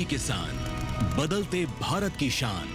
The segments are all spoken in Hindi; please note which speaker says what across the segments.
Speaker 1: किसान, बदलते भारत की शान।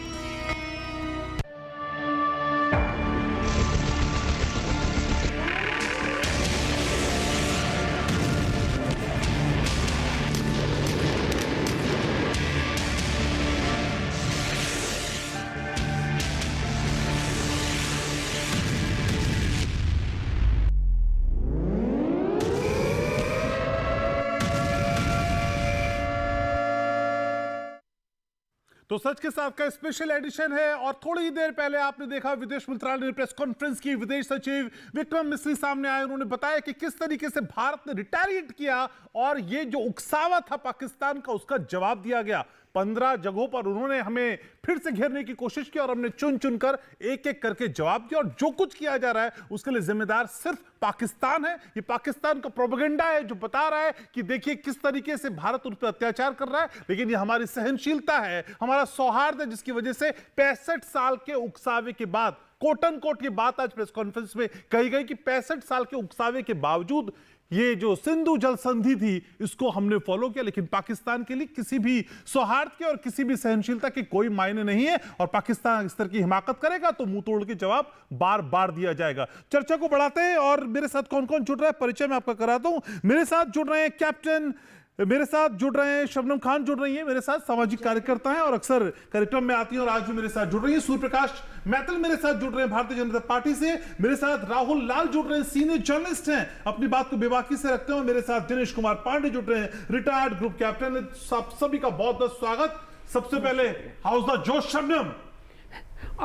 Speaker 2: तो सच के साथ का स्पेशल एडिशन है और थोड़ी ही देर पहले आपने देखा विदेश मंत्रालय ने प्रेस कॉन्फ्रेंस की। विदेश सचिव विक्रम मिस्री सामने आए, उन्होंने बताया कि किस तरीके से भारत ने रिटेलिएट किया और ये जो उकसावा था पाकिस्तान का उसका जवाब दिया गया। 15 जगहों पर उन्होंने हमें फिर से घेरने की कोशिश की और हमने चुन चुनकर एक एक करके जवाब दिया। और जो कुछ किया जा रहा है उसके लिए जिम्मेदार सिर्फ पाकिस्तान है। ये पाकिस्तान का प्रोपेगेंडा है जो बता रहा है कि देखिए किस तरीके से भारत उन पर अत्याचार कर रहा है, लेकिन ये हमारी सहनशीलता है, हमारा सौहार्द है, जिसकी वजह से 65 साल के उकसावे के बाद, कोटन कोट की बात आज प्रेस कॉन्फ्रेंस में कही गई कि 65 साल के उकसावे के बावजूद ये जो सिंधु जल संधि थी इसको हमने फॉलो किया। लेकिन पाकिस्तान के लिए किसी भी सौहार्द के और किसी भी सहनशीलता के कोई मायने नहीं है और पाकिस्तान इस तरह की हिमाकत करेगा तो मुंह तोड़ के जवाब बार बार दिया जाएगा। चर्चा को बढ़ाते हैं और मेरे साथ कौन कौन जुड़ रहा है परिचय मैं आपका कराता हूं। मेरे साथ जुड़ रहे हैं कैप्टन, मेरे साथ जुड़ रहे हैं शबनम खान, जुड़ रही है मेरे साथ, सामाजिक कार्यकर्ता हैं और अक्सर कार्यक्रम में आती हैं और आज भी मेरे साथ जुड़ रही है। सूर्य प्रकाश मैतल मेरे साथ जुड़ रहे हैं भारतीय जनता पार्टी से। मेरे साथ राहुल लाल जुड़ रहे हैं, सीनियर जर्नलिस्ट हैं, अपनी बात को बेबाकी से रखते हैं। मेरे साथ दिनेश कुमार पांडे जुड़ रहे हैं, रिटायर्ड ग्रुप कैप्टन। सभी का बहुत बहुत स्वागत। सबसे पहले हाउस द जोश शबनम।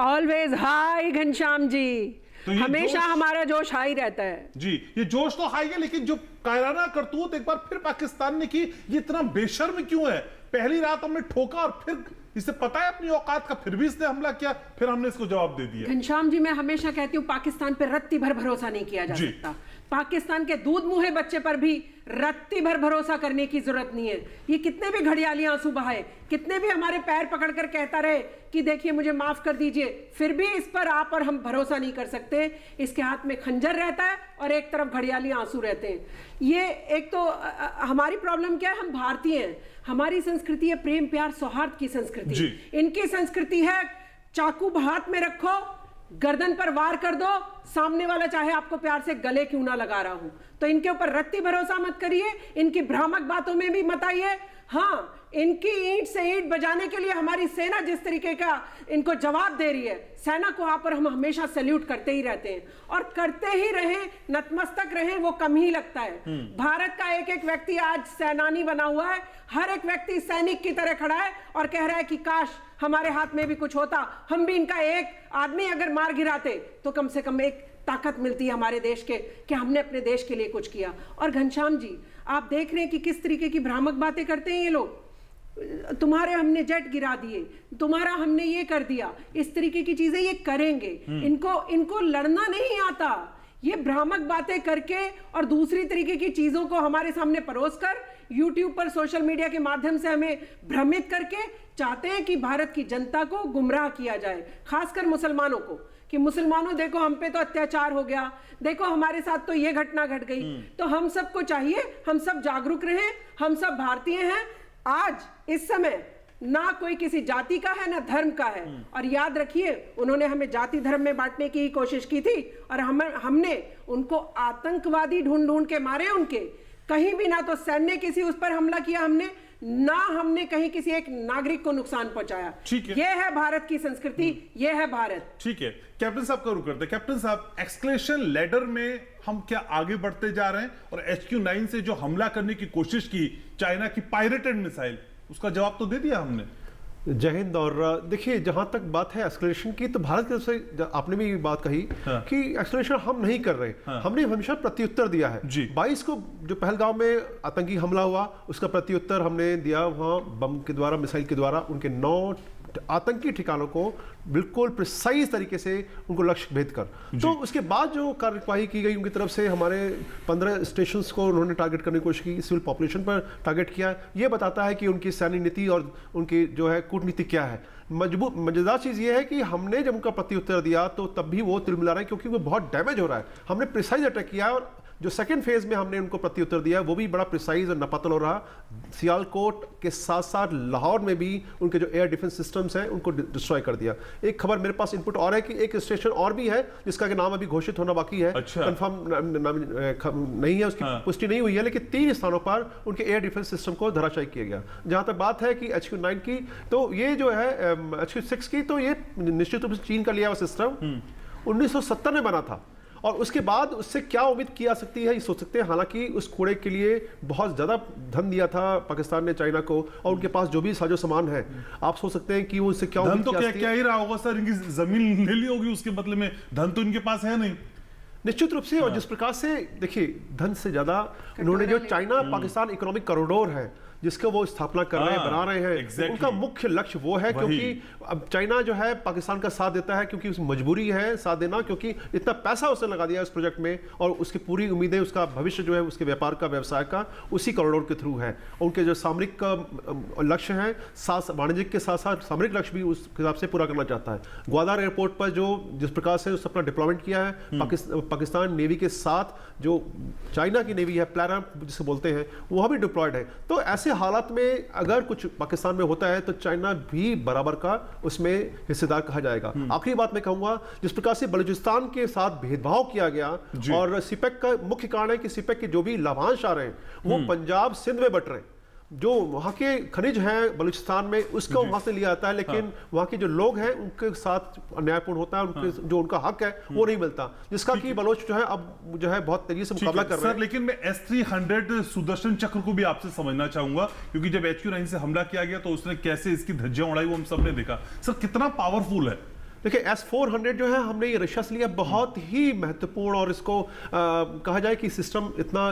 Speaker 3: ऑलवेज हाई घनश्याम जी,
Speaker 2: तो
Speaker 3: हमेशा हमारा जोश हाई रहता है
Speaker 2: जी। ये जोश तो हाई है, लेकिन जो कायराना करतूत एक बार फिर पाकिस्तान ने की, ये इतना बेशर्म क्यों है? पहली रात हमने ठोका और फिर इसे पता है अपनी औकात का, फिर भी इसने हमला किया, फिर हमने इसको जवाब दे दिया।
Speaker 3: घनश्याम जी, मैं हमेशा कहती हूँ पाकिस्तान पर रत्ती भर भरोसा नहीं किया जा सकता। पाकिस्तान के दूध मुहे बच्चे पर भी रत्ती भर भरोसा करने की जरूरत नहीं है। ये कितने भी घड़ियाली आंसू बहाए, कितने भी हमारे पैर पकड़कर कहता रहे कि देखिए मुझे माफ कर दीजिए, फिर भी इस पर आप और हम भरोसा नहीं कर सकते। इसके हाथ में खंजर रहता है और एक तरफ घड़ियाली आंसू रहते हैं। ये एक तो हमारी प्रॉब्लम क्या है, हम भारतीय हैं, हमारी संस्कृति है प्रेम प्यार सौहार्द की संस्कृति। इनकी संस्कृति है चाकू हाथ में रखो, गर्दन पर वार कर दो, सामने वाला चाहे आपको प्यार से गले क्यों ना लगा रहा हूं। तो इनके ऊपर रत्ती भरोसा मत करिए, इनकी भ्रामक बातों में भी मत आइए। हाँ, इनकी ईंट से ईंट बजाने के लिए हमारी सेना जिस तरीके का इनको जवाब दे रही है, सेना को आप और हम हमेशा सैल्यूट करते ही रहते हैं और करते ही रहें, नतमस्तक रहें, वो कम ही लगता है। भारत का एक एक व्यक्ति आज सेनानी बना हुआ है, हर एक व्यक्ति सैनिक की तरह खड़ा है और कह रहा है कि काश हमारे हाथ में भी कुछ होता, हम भी इनका एक आदमी अगर मार गिराते तो कम से कम एक ताकत मिलती है हमारे देश के कि हमने अपने देश के लिए कुछ किया। और घनश्याम जी, आप देख रहे हैं कि किस तरीके की भ्रामक बातें करते हैं ये लोग। तुम्हारे हमने जेट गिरा दिए, तुम्हारा हमने ये कर दिया, इस तरीके की चीजें ये करेंगे। इनको लड़ना नहीं आता, ये भ्रामक बातें करके और दूसरी तरीके की चीजों को हमारे सामने परोसकर YouTube पर सोशल मीडिया के माध्यम से हमें भ्रमित करके चाहते हैं कि भारत की जनता को गुमराह किया जाए, खासकर मुसलमानों को, कि मुसलमानों देखो हम पे तो अत्याचार हो गया, देखो हमारे साथ तो ये घटना घट गई। तो हम सबको चाहिए, हम सब जागरूक रहें, हम सब भारतीय हैं। आज इस समय ना कोई किसी जाति का है ना धर्म का है। और याद रखिए, उन्होंने हमें जाति धर्म में बांटने की कोशिश की थी और हमने उनको आतंकवादी ढूंढ ढूंढ के मारे। उनके कहीं भी ना तो सैन्य किसी उस पर हमला किया हमने, ना हमने कहीं किसी एक नागरिक को नुकसान पहुंचाया। ये है भारत की संस्कृति, ये है भारत।
Speaker 2: ठीक है, कैप्टन साहब का रुख करते हैं। कैप्टन साहब, एक्सक्लेशन लैडर में हम क्या आगे बढ़ते जा रहे हैं? और HQ-9 से जो हमला करने की कोशिश की, चाइना की पायरेटेड मिसाइल, उसका जवाब तो दे दिया हमने।
Speaker 4: जय हिंद। और देखिए, जहां तक बात है एस्केलेशन की, तो भारत की तरफ से आपने भी ये बात कही कि एस्केलेशन हम नहीं कर रहे। हमने हमेशा प्रत्युत्तर दिया है। 22 को जो पहलगांव में आतंकी हमला हुआ, उसका प्रत्युत्तर हमने दिया। वहां बम के द्वारा, मिसाइल के द्वारा उनके 9 आतंकी ठिकानों को बिल्कुल प्रिसाइज तरीके से उनको लक्ष्य भेद कर, तो उसके बाद जो कार्यवाही की गई उनकी तरफ से, हमारे 15 स्टेशंस को उन्होंने टारगेट करने की कोशिश की, सिविल पॉपुलेशन पर टारगेट किया। ये बताता है कि उनकी सैन्य नीति और उनकी जो है कूटनीति क्या है। मजेदार चीज़ ये है कि हमने जब उनका प्रत्युत्तर दिया तो तब भी वो तिलमिला रहे, क्योंकि वो बहुत डैमेज हो रहा है। हमने प्रिसाइज अटैक किया और जो सेकंड फेज में हमने उनको प्रत्युत्तर दिया वो भी बड़ा प्रिसाइज और नपातल हो रहा। सियालकोट के साथ साथ लाहौर में भी उनके जो एयर डिफेंस सिस्टम्स हैं उनको डिस्ट्रॉय कर दिया। एक खबर मेरे पास इनपुट और है कि एक स्टेशन और भी है जिसका नाम अभी घोषित होना बाकी है, कंफर्म नहीं है, उसकी पुष्टि नहीं हुई है, लेकिन 3 स्थानों पर उनके एयर डिफेंस सिस्टम को धराशायी किया गया। जहां तक बात है कि HQ-9 की, तो ये जो है HQ-6 की, तो ये निश्चित रूप से चीन का लिया हुआ सिस्टम 1970 में बना था और उसके बाद उससे क्या उम्मीद की जा सकती है ये सोच सकते हैं। हालांकि उस कूड़े के लिए बहुत ज़्यादा धन दिया था पाकिस्तान ने चाइना को और उनके पास जो भी साजो सामान है, आप सोच सकते हैं कि वो उससे क्या
Speaker 2: धन तो क्या ही रहा होगा सर, इनकी जमीन ले ली होगी उसके बदले में, धन तो इनके पास है नहीं
Speaker 4: निश्चित रूप से। और जिस प्रकार से देखिए धन से ज्यादा उन्होंने जो चाइना पाकिस्तान इकोनॉमिक कॉरिडोर है जिसका वो स्थापना कर रहे हैं, बना रहे हैं, उनका मुख्य लक्ष्य वो है, क्योंकि अब चाइना जो है पाकिस्तान का साथ देता है क्योंकि उसकी मजबूरी है साथ देना, क्योंकि इतना पैसा उसने लगा दिया इस प्रोजेक्ट में और उसकी पूरी उम्मीदें, उसका भविष्य जो है उसके व्यापार का, व्यवसाय का उसी कॉरिडोर के थ्रू है। उनके जो सामरिक लक्ष्य है, साथ वाणिज्यिक के साथ साथ सामरिक लक्ष्य भी उस हिसाब से पूरा करना चाहता है। ग्वादर एयरपोर्ट पर जो जिस प्रकार से उसने अपना डिप्लॉयमेंट किया है पाकिस्तान नेवी के साथ, जो चाइना की नेवी है प्लारा जिसे बोलते हैं, वह भी डिप्लॉयड है। तो ऐसे हालात में अगर कुछ पाकिस्तान में होता है तो चाइना भी बराबर का उसमें हिस्सेदार कहा जाएगा। आखिरी बात मैं कहूंगा, जिस प्रकार से बलूचिस्तान के साथ भेदभाव किया गया और सिपेक का मुख्य कारण है कि सिपेक के जो भी लाभांश आ रहे हैं वो पंजाब सिंध में बट रहे हैं। जो वहाँ के खनिज हैं बलूचिस्तान में उसका वहाँ से लिया जाता है, लेकिन वहाँ के जो लोग हैं उनके साथ अन्यायपूर्ण होता है, उनके जो उनका हक है वो नहीं मिलता, जिसका कि बलोच जो है अब जो है बहुत तेजी से मुकाबला कर रहे हैं।
Speaker 2: लेकिन मैं S-300 सुदर्शन चक्र को भी आपसे समझना चाहूंगा, क्योंकि जब HQ-9 से हमला किया गया तो उसने कैसे इसकी धज्जियां उड़ाई वो हम सबने देखा। सर कितना पावरफुल है।
Speaker 4: देखिए S-400 जो है हमने ये रशिया से लिया, बहुत ही महत्वपूर्ण और इसको कहा जाए कि सिस्टम इतना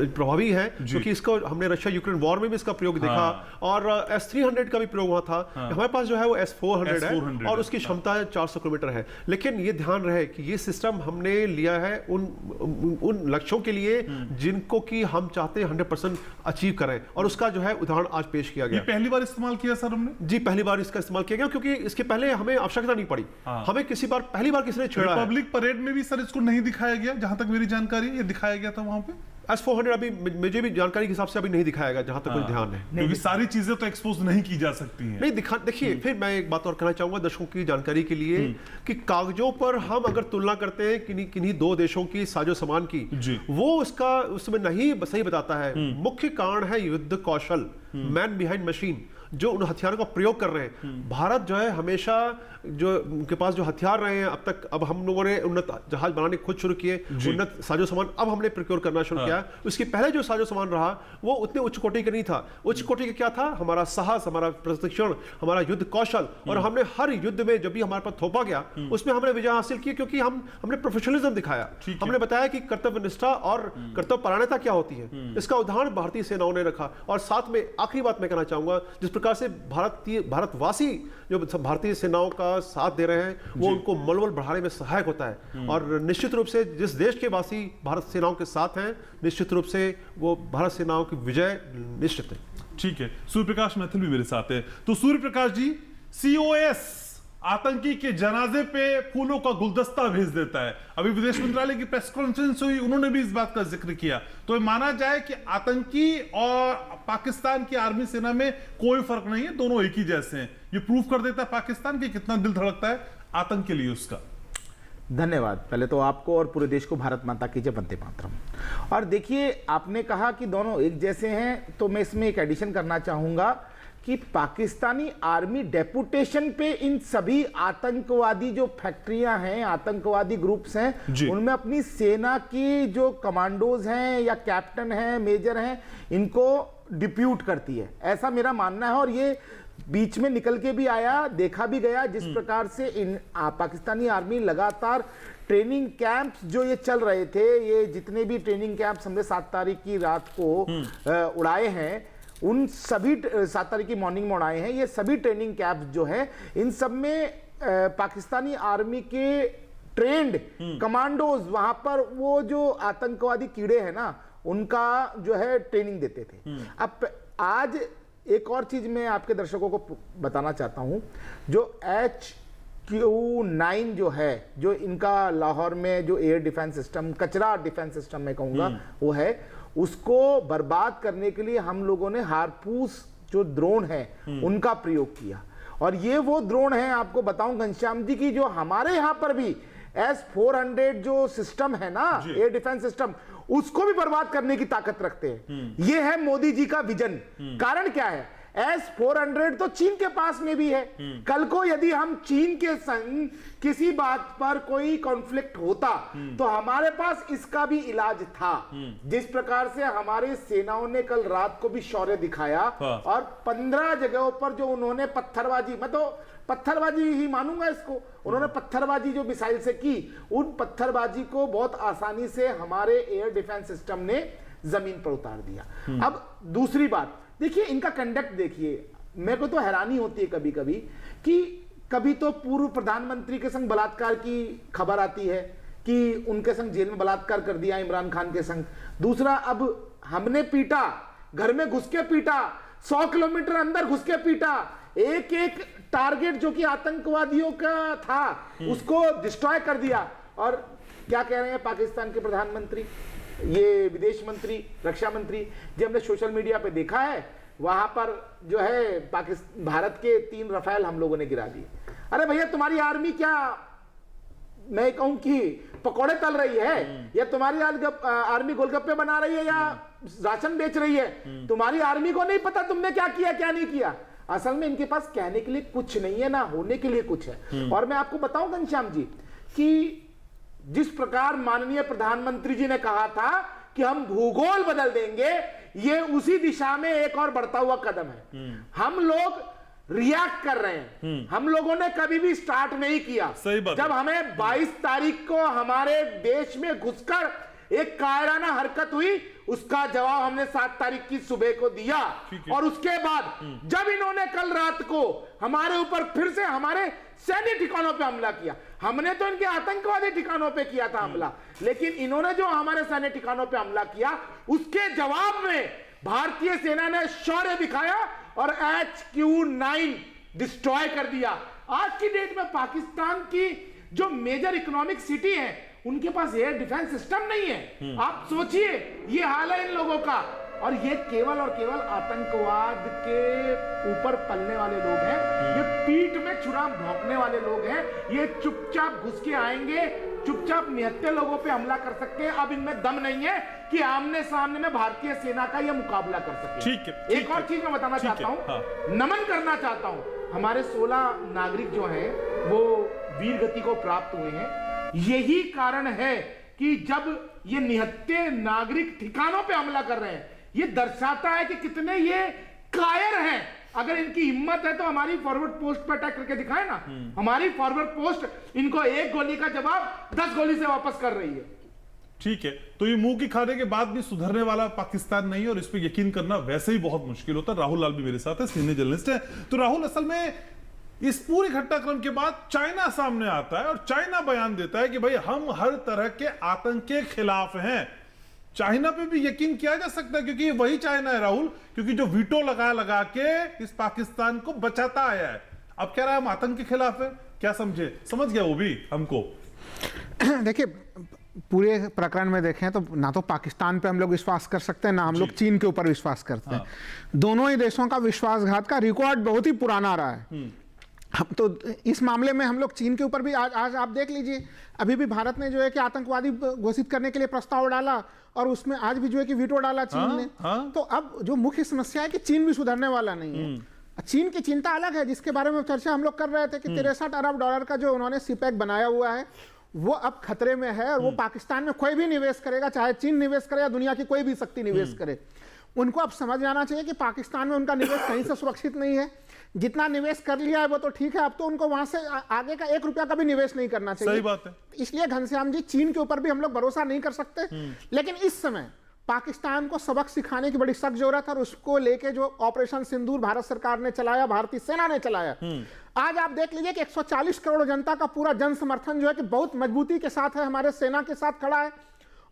Speaker 4: प्रभावी है क्योंकि इसको हमने रशिया यूक्रेन वॉर में भी इसका प्रयोग देखा और S-300 का भी प्रयोग हुआ था। हमारे पास जो है वो S-400 है और उसकी क्षमता 400 किलोमीटर है। लेकिन ये ध्यान रहे कि ये सिस्टम हमने लिया है उन लक्ष्यों के लिए जिनको कि हम चाहते हैं 100% अचीव करें, और उसका जो है उदाहरण आज पेश किया गया।
Speaker 2: पहली बार इस्तेमाल किया सर हमने?
Speaker 4: जी पहली बार इसका इस्तेमाल किया गया, क्योंकि इसके पहले हमें आवश्यकता नहीं पड़ी। हमें पहली बार किसी ने छेड़ा।
Speaker 2: रिपब्लिक परेड में भी सर इसको नहीं दिखाया गया, जहां तक मेरी जानकारी है, ये दिखाया गया था वहां पे।
Speaker 4: S-400 अभी मुझे भी जानकारी के हिसाब से अभी नहीं दिखाया गया जहां तक मुझे ध्यान है,
Speaker 2: क्योंकि सारी चीजें तो एक्सपोज नहीं की जा सकती हैं।
Speaker 4: नहीं देखिए फिर मैं एक बात और कहना चाहूंगा दर्शकों की जानकारी के लिए कि कागजों पर हम अगर तुलना करते हैं किन्हीं 2 देशों की साजो सामान की, वो उसका उसमें नहीं सही बताता है। मुख्य कारण है युद्ध कौशल, मैन बिहाइंड मशीन, जो उन हथियारों का प्रयोग कर रहे हैं। भारत जो है हमेशा जो उनके पास जो हथियार रहे हैं अब तक, अब हम लोगों ने उन्नत जहाज बनाने खुद शुरू किए, उन्नत साजो सामान अब हमने प्रोक्योर करना शुरू किया। उसके पहले जो साजो सामान रहा वो उतने उच्च कोटि का नहीं था। उच्च कोटि का क्या था? हमारा साहस, हमारा प्रशिक्षण, हमारा युद्ध कौशल, और हमने हर युद्ध में जब भी हमारे पास थोपा गया उसमें हमने विजय हासिल की, क्योंकि हमने प्रोफेशनलिज्म दिखाया। हमने बताया कि कर्तव्य निष्ठा और कर्तव्य परायणता क्या होती है। इसका उदाहरण भारतीय सेनाओं ने रखा। और साथ में आखिरी बात मैं कहना चाहूंगा, जिस प्रकार से भारतवासी जो भारतीय सेनाओं का साथ दे रहे हैं वो उनको मनोबल बढ़ाने में सहायक होता है। और निश्चित रूप से जिस देश के वासी भारत सेनाओं के साथ हैं, निश्चित रूप से वो भारत सेनाओं की विजय निश्चित है।
Speaker 2: ठीक है, सूर्य प्रकाश मैथिल भी मेरे साथ है। तो सूर्य प्रकाश जी, COS आतंकी के जनाजे पे फूलों का गुलदस्ता भेज देता है। अभी विदेश मंत्रालय की प्रेस कॉन्फ्रेंस हुई, उन्होंने भी इस बात का जिक्र किया। तो माना जाए कि आतंकी और पाकिस्तान की आर्मी सेना में कोई फर्क नहीं है, दोनों एक ही जैसे हैं। ये प्रूव कर देता है पाकिस्तान की कितना दिल धड़कता है आतंक के लिए उसका।
Speaker 5: धन्यवाद पहले तो आपको और पूरे देश को। भारत माता की जय, वंदे मातरम। और देखिए आपने कहा कि दोनों एक जैसे हैं, तो मैं इसमें एक एडिशन करना चाहूंगा कि पाकिस्तानी आर्मी डेपुटेशन पे इन सभी आतंकवादी जो फैक्ट्रियां हैं, आतंकवादी ग्रुप्स हैं, उनमें अपनी सेना की जो कमांडोज हैं या कैप्टन हैं, मेजर हैं, इनको डिप्यूट करती है, ऐसा मेरा मानना है। और ये बीच में निकल के भी आया, देखा भी गया जिस प्रकार से पाकिस्तानी आर्मी लगातार ट्रेनिंग कैंप्स जो ये चल रहे थे, ये जितने भी ट्रेनिंग कैंप्स हमने 7 तारीख की रात को उड़ाए हैं, उन सभी 7 तारीख की मॉर्निंग में उड़ाए हैं, ये सभी ट्रेनिंग कैंप्स जो हैं, इन सब में पाकिस्तानी आर्मी के ट्रेंड कमांडोज वहां पर वो जो आतंकवादी कीड़े हैं ना, उनका जो है ट्रेनिंग देते थे। अब आज एक और चीज मैं आपके दर्शकों को बताना चाहता हूं, जो Q9 जो है, जो इनका लाहौर में जो एयर डिफेंस सिस्टम, कचरा डिफेंस सिस्टम मैं कहूँगा वो है, उसको बर्बाद करने के लिए हम लोगों ने हारपूस जो ड्रोन है उनका प्रयोग किया। और ये वो ड्रोन है, आपको बताऊं घनश्याम जी की, जो हमारे यहाँ पर भी S-400 जो सिस्टम है ना, एयर डिफेंस सिस्टम, उसको भी बर्बाद करने की ताकत रखते हैं। ये है मोदी जी का विजन। कारण क्या है? S-400 तो चीन के पास में भी है। कल को यदि हम चीन के संग किसी बात पर कोई कॉन्फ्लिक्ट होता तो हमारे पास इसका भी इलाज था। जिस प्रकार से हमारी सेनाओं ने कल रात को भी शौर्य दिखाया और 15 जगहों पर जो उन्होंने पत्थरबाजी, मैं तो पत्थरबाजी ही मानूंगा इसको, उन्होंने पत्थरबाजी जो मिसाइल से की, उन पत्थरबाजी को बहुत आसानी से हमारे एयर डिफेंस सिस्टम ने जमीन पर उतार दिया। अब दूसरी बात देखिए, इनका कंडक्ट देखिए, मेरे को तो हैरानी होती है कभी कभी कि कभी तो पूर्व प्रधानमंत्री के संग बलात्कार की खबर आती है कि उनके संग जेल में बलात्कार कर दिया इमरान खान के संग। दूसरा, अब हमने पीटा, घर में घुस के पीटा, 100 किलोमीटर अंदर घुस के पीटा, एक एक टारगेट जो कि आतंकवादियों का था उसको डिस्ट्रॉय कर दिया। और क्या कह रहे हैं पाकिस्तान के प्रधानमंत्री, ये विदेश मंत्री, रक्षा मंत्री, जो हमने सोशल मीडिया पे देखा है, वहां पर जो है भारत के 3 रफेल हम लोगों ने गिरा दिए। अरे भैया, तुम्हारी आर्मी क्या, मैं कहूं कि पकौड़े तल रही है, या तुम्हारी आर्मी गोलगप्पे बना रही है, या राशन बेच रही है? तुम्हारी आर्मी को नहीं पता तुमने क्या किया क्या नहीं किया। असल में इनके पास कहने के लिए कुछ नहीं है, ना होने के लिए कुछ है। और मैं आपको बताऊं घनश्याम जी कि जिस प्रकार माननीय प्रधानमंत्री जी ने कहा था कि हम भूगोल बदल देंगे, ये उसी दिशा में एक और बढ़ता हुआ कदम है। हम लोग रिएक्ट कर रहे हैं, हम लोगों ने कभी भी स्टार्ट नहीं किया।
Speaker 2: सही बात।
Speaker 5: जब हमें 22 तारीख को हमारे देश में घुसकर एक कायराना हरकत हुई, उसका जवाब हमने 7 तारीख की सुबह को दिया। और उसके बाद जब इन्होंने कल रात को हमारे ऊपर फिर से हमारे सैन्य ठिकानों पे हमला किया, हमने तो इनके आतंकवादी ठिकानों पे किया था हमला, लेकिन इन्होंने जो हमारे सैन्य ठिकानों पे हमला किया, उसके जवाब में भारतीय सेना ने शौर्य दिखाया और HQ9 डिस्ट्रॉय कर दिया। आज की डेट में पाकिस्तान की जो मेजर इकोनॉमिक सिटी है, उनके पास एयर डिफेंस सिस्टम नहीं है। आप सोचिए, ये हाल है इन लोगों का। और ये केवल और केवल आतंकवाद के ऊपर पलने वाले लोग हैं, ये पीठ में छुरा भौंकने वाले लोग हैं। ये चुपचाप घुस के आएंगे, चुपचाप निहत्थे लोगों पे हमला कर सकते हैं। अब इनमें दम नहीं है कि आमने सामने में भारतीय सेना का ये मुकाबला कर सके।
Speaker 2: ठीक है,
Speaker 5: एक और चीज मैं बताना चाहता हूं, नमन करना चाहता हूं, हमारे 16 नागरिक जो हैं वो वीर गति को प्राप्त हुए हैं। यही कारण है कि जब ये निहत्थे नागरिक ठिकानों पे हमला कर रहे हैं, ये दर्शाता है कि कितने ये कायर हैं। अगर इनकी हिम्मत है तो हमारी फॉरवर्ड पोस्ट पर अटैक करके दिखाए ना। हमारी फॉरवर्ड पोस्ट इनको एक गोली का जवाब 10 गोली से वापस कर रही है।
Speaker 2: ठीक है, तो ये मुंह की खाने के बाद भी सुधरने वाला पाकिस्तान नहीं है, और इस पर यकीन करना वैसे ही बहुत मुश्किल होता है। राहुल लाल भी मेरे साथ है, सीनियर जर्नलिस्ट है। तो राहुल, असल में इस पूरे घटनाक्रम के बाद चाइना सामने आता है और चाइना बयान देता है कि भाई हम हर तरह के आतंक के खिलाफ हैं। चाइना पे भी यकीन किया जा सकता है, क्योंकि वही चाइना है राहुल, क्योंकि जो वीटो लगा लगा के इस पाकिस्तान को बचाता आया है, अब कह रहा है हम आतंक के खिलाफ है। क्या समझे, समझ गया वो भी हमको।
Speaker 6: देखिए, पूरे प्रकरण में देखें तो ना तो पाकिस्तान पे हम लोग विश्वास कर सकते हैं, ना हम लोग चीन के ऊपर विश्वास करते हैं। दोनों ही देशों का विश्वासघात का रिकॉर्ड बहुत ही पुराना रहा है। हम तो इस मामले में हम लोग चीन के ऊपर भी आज आप देख लीजिए, अभी भी भारत ने जो है कि आतंकवादी घोषित करने के लिए प्रस्ताव डाला, और उसमें आज भी जो है कि वीटो डाला चीन ने। तो अब जो मुख्य समस्या है कि चीन भी सुधरने वाला नहीं है। चीन की चिंता अलग है, जिसके बारे में चर्चा हम लोग कर रहे थे कि 63 अरब डॉलर का जो उन्होंने सीपैक बनाया हुआ है, वो अब खतरे में है। और वो पाकिस्तान में कोई भी निवेश करेगा, चाहे चीन निवेश करे या दुनिया की कोई भी शक्ति निवेश करे, उनको अब समझ जाना चाहिए कि पाकिस्तान में उनका निवेश कहीं से सुरक्षित नहीं है। जितना निवेश कर लिया है वो तो ठीक है, अब तो उनको वहां से आगे का 1 रुपया का भी निवेश नहीं करना चाहिए।
Speaker 2: सही बात है।
Speaker 6: इसलिए घनश्याम जी, चीन के ऊपर भी हम लोग भरोसा नहीं कर सकते। लेकिन इस समय पाकिस्तान को सबक सिखाने की बड़ी सख्त जरूरत है, और उसको लेके जो ऑपरेशन सिंदूर भारत सरकार ने चलाया, भारतीय सेना ने चलाया, आज आप देख लीजिए कि 140 करोड़ जनता का पूरा जन समर्थन जो है कि बहुत मजबूती के साथ है, हमारे सेना के साथ खड़ा है।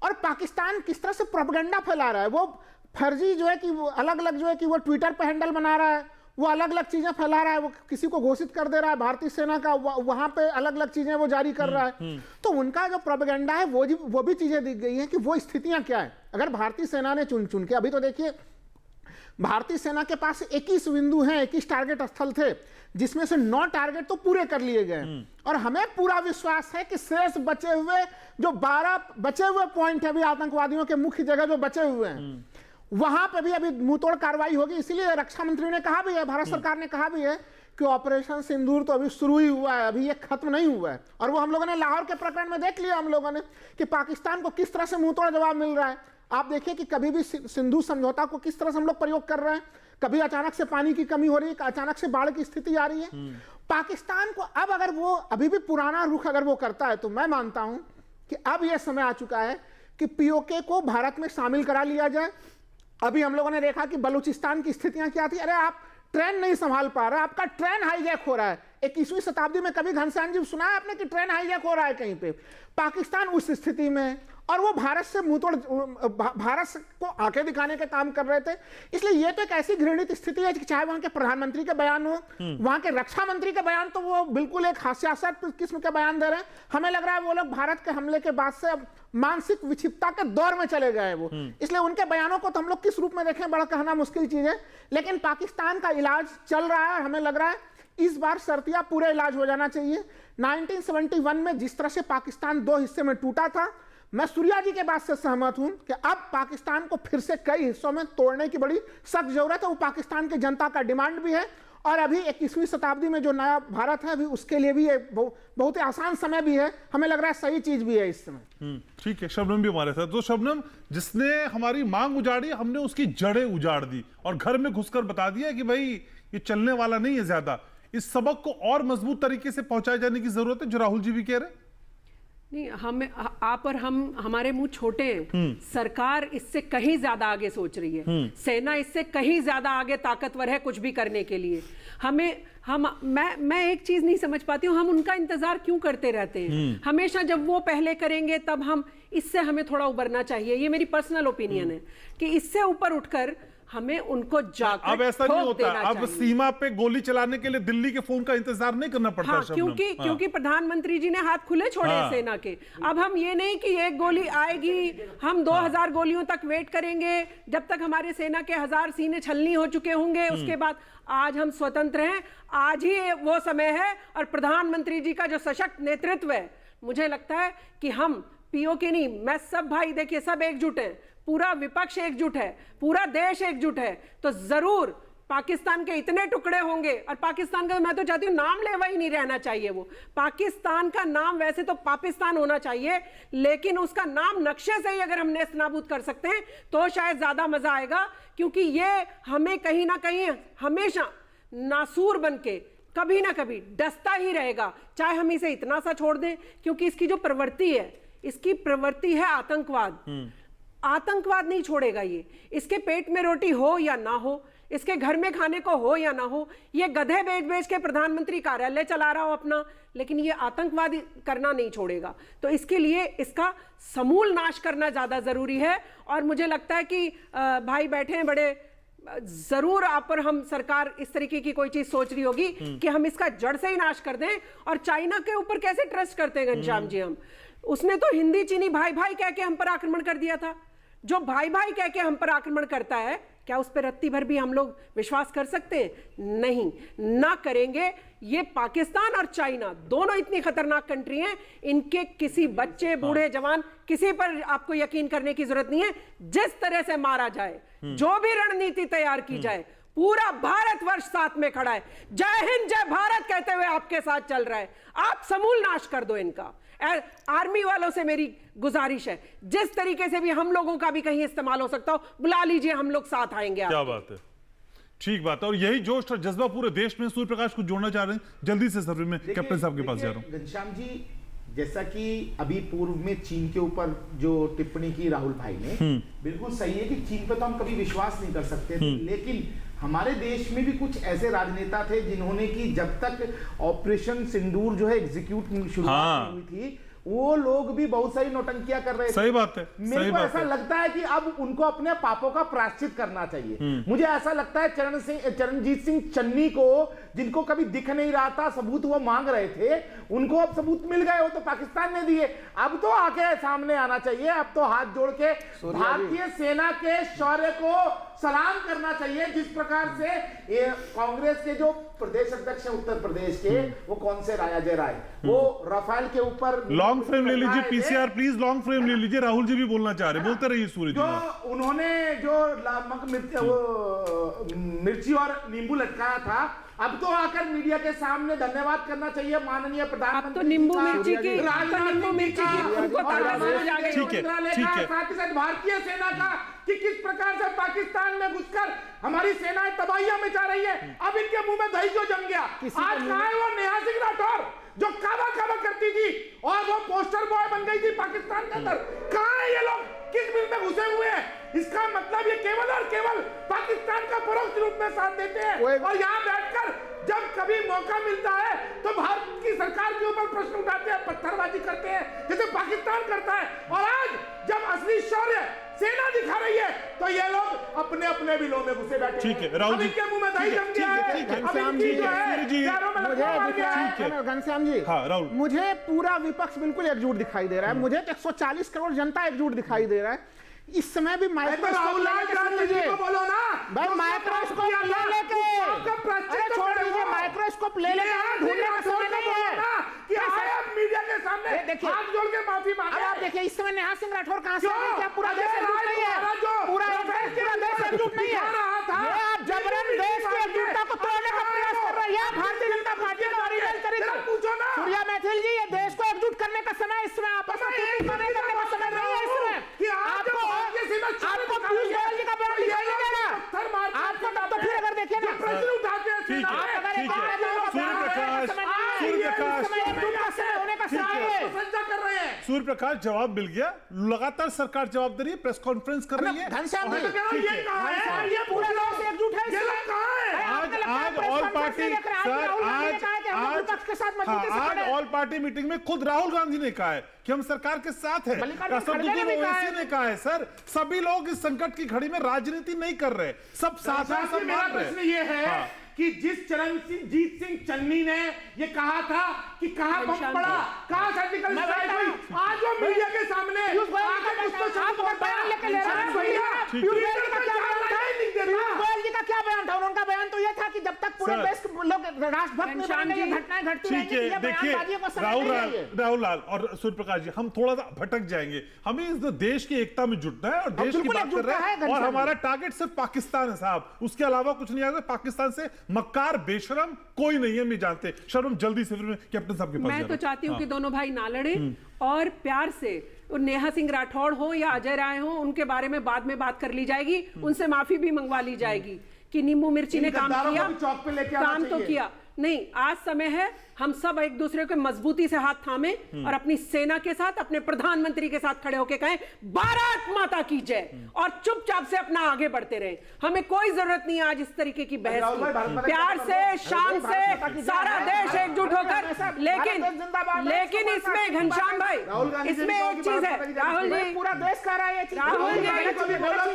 Speaker 6: और पाकिस्तान किस तरह से प्रोपेगेंडा फैला रहा है, वो फर्जी जो है कि वो अलग अलग जो है कि वो ट्विटर पे हैंडल बना रहा है, वो अलग अलग चीजें फैला रहा है, वो किसी को घोषित कर दे रहा है भारतीय सेना का, वहां पे अलग अलग चीजें वो जारी कर रहा है। तो उनका जो प्रोपेगेंडा है वो भी चीजें दिख गई हैं कि वो स्थितियां क्या है। अगर भारतीय सेना ने चुन के, अभी तो देखिए भारतीय सेना के पास 21 बिंदु हैं, 21 टारगेट स्थल थे, जिसमें से 9 टारगेट तो पूरे कर लिए गए और हमें पूरा विश्वास है कि शेष बचे हुए जो 12 बचे हुए पॉइंट है भी आतंकवादियों के मुख्य जगह जो बचे हुए हैं, वहां पे भी अभी मुंहतोड़ कार्रवाई होगी। इसीलिए रक्षा मंत्री ने कहा भी है, भारत सरकार ने कहा भी है कि ऑपरेशन सिंदूर तो अभी शुरू ही हुआ है, अभी ये खत्म नहीं हुआ है। और वो हम लोगों ने लाहौर के प्रकरण में देख लिया हम लोगों ने कि पाकिस्तान को किस तरह से मुंहतोड़ जवाब मिल रहा है। आप देखिए कि कभी भी सिंधु समझौता को किस तरह से हम लोग प्रयोग कर रहे हैं, कभी अचानक से पानी की कमी हो रही है, अचानक से बाढ़ की स्थिति आ रही है। पाकिस्तान को अब अगर वो अभी भी पुराना रुख अगर वो करता है, तो मैं मानता हूं कि अब यह समय आ चुका है कि पीओके को भारत में शामिल करा लिया जाए। अभी हम लोगों ने देखा कि बलूचिस्तान की स्थितियां क्या थी। अरे आप ट्रेन नहीं संभाल पा रहे, आपका ट्रेन हाईजैक हो रहा है। 21वीं शताब्दी में कभी घनश्याम जी सुना है आपने कि ट्रेन हाईजैक हो रहा है कहीं पे? पाकिस्तान उस स्थिति में, और वो भारत से मुंहतोड़, भारत को आंखें दिखाने का काम कर रहे थे। इसलिए ये तो एक ऐसी घृणित स्थिति है कि चाहे वहां के प्रधानमंत्री के बयान हो, वहां के रक्षा मंत्री के बयान, तो वो बिल्कुल एक हास्यास्पद किस्म के बयान दे रहे हैं। हमें लग रहा है वो लोग भारत के हमले के बाद से मानसिक विक्षिप्तता के दौर में चले गए वो। इसलिए उनके बयानों को तो हम लोग किस रूप में देखें, बड़ा कहना मुश्किल चीज है। लेकिन पाकिस्तान का इलाज चल रहा है, हमें लग रहा है इस बार शर्तिया पूरे इलाज हो जाना चाहिए। 1971 में जिस तरह से पाकिस्तान 2 हिस्से में टूटा था, मैं सूर्या जी के बात से सहमत हूं कि अब पाकिस्तान को फिर से कई हिस्सों में तोड़ने की बड़ी सख्त जरूरत है। वो पाकिस्तान की जनता का डिमांड भी है, और अभी 21वीं शताब्दी में जो नया भारत है, अभी उसके लिए भी बहुत ही आसान समय भी है। हमें लग रहा है सही चीज भी है इस समय।
Speaker 2: ठीक है, शबनम भी हमारे साथ। तो शबनम, जिसने हमारी मांग उजाड़ी, हमने उसकी जड़ें उजाड़ दी और घर में घुसकर बता दिया कि भाई ये चलने वाला नहीं है ज्यादा। इस सबक को और मजबूत तरीके से पहुंचाए जाने की जरूरत है, जो राहुल जी भी कह रहे हैं।
Speaker 3: नहीं, आप और हम, हमारे मुंह छोटे हैं। सरकार इससे कहीं ज्यादा आगे सोच रही है, सेना इससे कहीं ज्यादा आगे ताकतवर है कुछ भी करने के लिए। मैं एक चीज नहीं समझ पाती हूँ, हम उनका इंतजार क्यों करते रहते हैं हमेशा? जब वो पहले करेंगे तब इससे हमें थोड़ा उबरना चाहिए। ये मेरी पर्सनल ओपिनियन है कि इससे ऊपर उठकर हमें उनको जाकर
Speaker 2: अब ऐसा नहीं होता। अब सीमा पे गोली चलाने के लिए दिल्ली के फोन का इंतजार नहीं करना पड़ता।
Speaker 3: हाँ, क्योंकि प्रधानमंत्री जी ने हाथ खुले छोड़े सेना के। अब हम ये नहीं कि एक गोली आएगी, हम 2000 गोलियों तक वेट करेंगे जब तक हमारे सेना के 1000 सीने छलनी हो चुके होंगे। उसके बाद आज हम स्वतंत्र हैं, आज ही वो समय है। और प्रधानमंत्री जी का जो सशक्त नेतृत्व है, मुझे लगता है कि हम पीओके नहीं, मैं सब भाई, देखिए सब एकजुट है, पूरा विपक्ष एकजुट है, पूरा देश एकजुट है, तो जरूर पाकिस्तान के इतने टुकड़े होंगे। और पाकिस्तान का मैं तो चाहती हूँ नाम लेवा ही नहीं रहना चाहिए। वो पाकिस्तान का नाम वैसे तो पाकिस्तान होना चाहिए, लेकिन उसका नाम नक्शे से ही अगर हम नेस्तनाबूद कर सकते हैं तो शायद ज्यादा मजा आएगा। क्योंकि ये हमें कहीं ना कहीं हमेशा नासूर बन के कभी ना कभी डसता ही रहेगा, चाहे हम इसे इतना सा छोड़ दें। क्योंकि इसकी जो प्रवृत्ति है, इसकी प्रवृत्ति है आतंकवाद। आतंकवाद नहीं छोड़ेगा ये। इसके पेट में रोटी हो या ना हो, इसके घर में खाने को हो या ना हो, ये गधे बेच बेच के प्रधानमंत्री कार्यालय चला रहा हो अपना, लेकिन ये आतंकवाद करना नहीं छोड़ेगा। तो इसके लिए इसका समूल नाश करना ज्यादा जरूरी है। और मुझे लगता है कि भाई बैठे हैं बड़े, जरूर आप और हम, सरकार इस तरीके की कोई चीज सोच रही होगी कि हम इसका जड़ से ही नाश कर दें। और चाइना के ऊपर कैसे ट्रस्ट करते हैं घनश्याम जी हम? उसने तो हिंदी चीनी भाई भाई कह के हम पर आक्रमण कर दिया था। जो भाई भाई कह के हम पर आक्रमण करता है, क्या उस पर रत्ती भर भी हम लोग विश्वास कर सकते हैं? नहीं, ना करेंगे। ये पाकिस्तान और चाइना दोनों इतनी खतरनाक कंट्री हैं, इनके किसी बच्चे, बूढ़े, जवान, किसी पर आपको यकीन करने की जरूरत नहीं है। जिस तरह से मारा जाए, जो भी रणनीति तैयार की जाए, पूरा भारतवर्ष साथ में खड़ा है। जय हिंद जय भारत कहते हुए आपके साथ चल रहा है। आप समूल नाश कर दो इनका। आर्मी वालों से मेरी गुजारिश है, जिस तरीके से भी हम लोगों का भी कहीं इस्तेमाल हो सकता हो, बुला लीजिए, हम लोग साथ आएंगे।
Speaker 2: क्या बात है, ठीक बात है। और यही जोश और जज्बा पूरे देश में। सूर्य प्रकाश को जोड़ना चाह रहे हैं जल्दी से सर्वे में, कैप्टन साहब के पास जा रहा हूं।
Speaker 5: घनश्याम जी, जैसा कि अभी पूर्व में चीन के ऊपर जो टिप्पणी की राहुल भाई ने, बिल्कुल सही है कि चीन पर तो हम कभी विश्वास नहीं कर सकते थे। लेकिन हमारे देश में भी कुछ ऐसे राजनेता थे जिन्होंने कि जब तक ऑपरेशन सिंदूर जो है एग्जीक्यूट शुरुआत हुई थी, वो लोग भी बहुत सारी नौटंकियां कर रहे थे।
Speaker 2: सही बात है,
Speaker 5: मेरे
Speaker 2: सही
Speaker 5: को
Speaker 2: बात
Speaker 5: ऐसा
Speaker 2: है।
Speaker 5: लगता है कि अब उनको अपने पापों का प्रायश्चित करना चाहिए। मुझे ऐसा लगता है चरणजीत सिंह चन्नी को, जिनको कभी दिख नहीं रहा था, सबूत वो मांग रहे थे, उनको अब सबूत मिल गए, वो तो पाकिस्तान ने दिए, अब तो आके सामने आना चाहिए। अब तो हाथ जोड़ के भारतीय सेना के शौर्य को सलाम करना चाहिए। जिस प्रकार से ये कांग्रेस के जो प्रदेश अध्यक्ष हैं उत्तर प्रदेश के, वो कौन से राजा जय राय, वो राफेल के ऊपर
Speaker 2: लॉन्ग फ्रेम ले लीजिए, पीसीआर प्लीज लॉन्ग फ्रेम ले लीजिए। राहुल जी भी बोलना चाह रहे, बोलते रहिए सूर्य
Speaker 5: जो
Speaker 2: जी।
Speaker 5: उन्होंने जो मिर्ची और नींबू लटकाया था, अब तो आकर मीडिया के सामने धन्यवाद करना चाहिए माननीय प्रधानमंत्री।
Speaker 3: अब तो नींबू मिर्ची की
Speaker 2: ठीक है।
Speaker 5: साथ ही साथ भारतीय सेना का कि किस प्रकार से पाकिस्तान में घुसकर हमारी सेनाएं तबाहियां मचा रही है। अब इनके मुंह में दही क्यों जम गया? आज कहां है वो नेहा सिंह राठौर जो काबा काबा करती थी और वो पोस्टर बॉय बन गई थी पाकिस्तान के अंदर? कहां है ये लोग? किस बिल में घुसे हुए हैं? इसका मतलब ये केवल और केवल पाकिस्तान का परोक्ष रूप में साथ देते हैं और यहाँ बैठकर जब कभी मौका मिलता है तो भारत की सरकार के ऊपर प्रश्न उठाते हैं, पत्थरबाजी करते हैं जैसे पाकिस्तान करता है। और आज जब असली शौर्य सेना दिखा रही है तो ये लोग अपने अपने बिलों में घुसे बैठे।
Speaker 2: ठीक है राहुल जी,
Speaker 5: इनके मुंह में दही जम गया है। अब इनकी जो है पैरों में लकवा मार गया है।
Speaker 6: घनश्याम जी,
Speaker 2: हाँ राहुल,
Speaker 6: मुझे पूरा विपक्ष बिल्कुल एकजुट दिखाई दे रहा है। मुझे 140 करोड़ जनता एकजुट दिखाई दे रहा है। इस समय भी माइक्रोस्कोप
Speaker 5: बोलो ना
Speaker 6: भाई, माइक्रोस्कोप ले लेके, अरे छोड़ दीजिए, माइक्रोस्कोप ले लेके ढूंढने का समय नहीं है
Speaker 5: कि आए अब मीडिया के सामने
Speaker 6: देखिए,
Speaker 5: हाथ जोड़ के माफी मांगे।
Speaker 6: आप देखिए इस समय नेहा सिंह राठौर कहां से आ गए? क्या पूरा देश एकजुट नहीं है? पूरा देश एकजुट नहीं है। ये आप जबरन देश की एकजुटता को तोड़ने का प्रयास कर रहे हैं। भारतीय जनता पार्टी का ओरिजिनल चरित्र
Speaker 5: पूछो ना
Speaker 6: सूर्या मैथिल जी, ये देश को एकजुट करने का समय इस समय आपस में करने का समय नहीं है। इस समय आपको पीयूष गोयल जी का बयान दिखाई नहीं दे रहा आपको? तो फिर अगर देखिए ना,
Speaker 5: प्रश्न उठाते हैं
Speaker 2: ठीक है। सूर्य प्रकाश जवाब मिल गया। लगातार सरकार जवाब दे रही है, प्रेस कॉन्फ्रेंस कर रही है।
Speaker 6: घनश्याम जी,
Speaker 5: ये कहां है? ये
Speaker 6: पूरा देश एकजुट है।
Speaker 5: ये लोग कहां है?
Speaker 2: आज all party all party meeting में खुद राहुल गांधी ने कहा है कि हम सरकार के साथ हैं। ओवैसी ने कहा है सर, सभी लोग इस संकट की घड़ी में राजनीति नहीं कर रहे, सब साथ हैं, सब मान रहे।
Speaker 5: प्रश्न ये है कि जिस चरणजीत सिंह चन्नी ने ये कहा था कि कहां बम पड़ा, कहां सर्जिकल स्ट्राइक हुई, आज वो मीडिया के सामने आकर कुछ तो शब्द बयान लेकर ले रहा है।
Speaker 6: पीयूष गोयल जी का क्या बयान था? उनका बयान तो ये था कि जब तक पूरे देश के लोग राष्ट्रभक्त नहीं बनेंगे, ये घटनाएं घटती
Speaker 2: ठीक है। देखिए राहुल लाल और सूर्य प्रकाश जी, हम थोड़ा सा भटक जाएंगे। हमें इस देश की एकता में जुटना है और देश की बात कर रहे हैं और हमारा टारगेट सिर्फ पाकिस्तान है साहब, उसके अलावा कुछ नहीं आएगा। पाकिस्तान से मक्कार बेशरम कोई नहीं है, हम जानते। शर्म जल्दी से फिर कैप्टन साहब के पास
Speaker 3: मैं तो चाहती हूँ कि दोनों भाई ना लड़े और प्यार से नेहा सिंह राठौड़ हो या अजय राय हो, उनके बारे में बाद में बात कर ली जाएगी, उनसे माफी भी मंगवा ली जाएगी कि नींबू मिर्ची ने काम किया,
Speaker 5: चौक पे लेके
Speaker 3: काम तो किया नहीं। आज समय है हम सब एक दूसरे को मजबूती से हाथ थामे और अपनी सेना के साथ, अपने प्रधानमंत्री के साथ खड़े होकर कहें भारत माता की जय और चुपचाप से अपना आगे बढ़ते रहे। हमें कोई जरूरत नहीं है आज इस तरीके की बहस की। प्यार से, शान से सारा देश एकजुट होकर, लेकिन इसमें घनश्याम भाई, इसमें एक चीज है राहुल जी,
Speaker 6: पूरा देश कह रहा है
Speaker 5: राहुल जी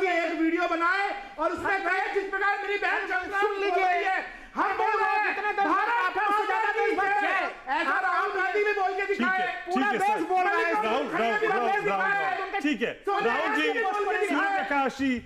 Speaker 5: एक वीडियो बनाए और उसमें कहे जिस प्रकार मेरी बहन सुन लीजिए, हम बोल रहे हैं भारत आपसे ज्यादा देशभक्त है, ऐसा राहुल गांधी भी बोल के दिखाए।
Speaker 6: पूरा देश बोल रहा है।
Speaker 2: ठीक है राहुल जी,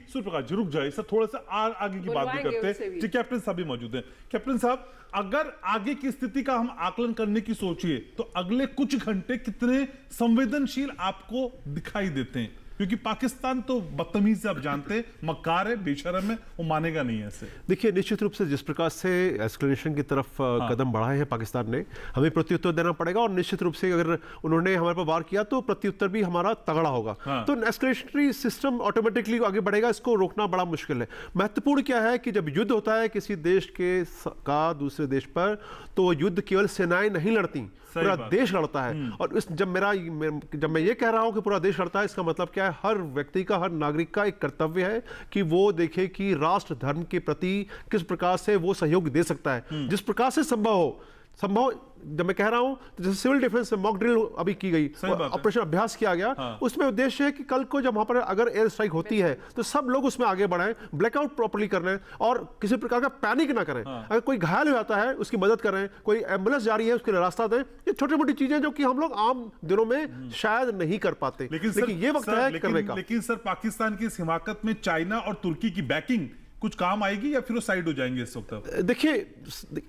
Speaker 2: सूर्य प्रकाश जी रुक जाए, सर थोड़ा सा आगे की बात भी करते हैं। जी कैप्टन साहब भी मौजूद हैं। कैप्टन साहब, अगर आगे की स्थिति का हम आकलन करने की सोचिए तो अगले कुछ घंटे कितने संवेदनशील आपको दिखाई देते हैं? क्योंकि पाकिस्तान तो बदतमीज से आप जानते हैं, मक्कार है, बेशरम है, वो मानेगा नहीं ऐसे।
Speaker 4: देखिए निश्चित रूप से जिस प्रकार से एस्केलेशन की तरफ कदम बढ़ाए हैं पाकिस्तान ने, हमें प्रत्युत्तर देना पड़ेगा और निश्चित रूप से अगर उन्होंने हमारे पर वार किया तो प्रत्युत्तर भी हमारा तगड़ा होगा। तो एस्केलेशनरी सिस्टम ऑटोमेटिकली आगे बढ़ेगा, इसको रोकना बड़ा मुश्किल है। महत्वपूर्ण क्या है कि जब युद्ध होता है किसी देश का दूसरे देश पर, तो वो युद्ध केवल सेनाएं नहीं लड़ती, पूरा देश लड़ता है। और जब मैं ये कह रहा हूं कि पूरा देश लड़ता है, इसका मतलब क्या है? हर व्यक्ति का, हर नागरिक का एक कर्तव्य है कि वो देखे कि राष्ट्र धर्म के प्रति किस प्रकार से वो सहयोग दे सकता है, जिस प्रकार से संभव हो। संभव, जब मैं कह रहा हूं तो जैसे सिविल डिफेंस में मॉक ड्रिल अभी की गई, ऑपरेशन अभ्यास किया गया, उसमें उद्देश्य है कि कल को जब वहां पर अगर एयर स्ट्राइक होती है तो सब लोग उसमें आगे बढ़ें, ब्लैकआउट प्रॉपर्ली करने और किसी प्रकार का पैनिक ना करें। अगर कोई घायल हो जाता है उसकी मदद करें, कोई एम्बुलेंस जा रही है उसके लिए रास्ता दें। ये छोटी मोटी चीजें जो कि हम लोग आम दिनों में शायद नहीं कर पाते, लेकिन ये वक्त है करने का।
Speaker 2: लेकिन सर, पाकिस्तान की इस हिमाकत में चाइना और तुर्की की बैकिंग कुछ काम आएगी या फिर वो साइड हो जाएंगे इस वक्त?
Speaker 4: देखिए,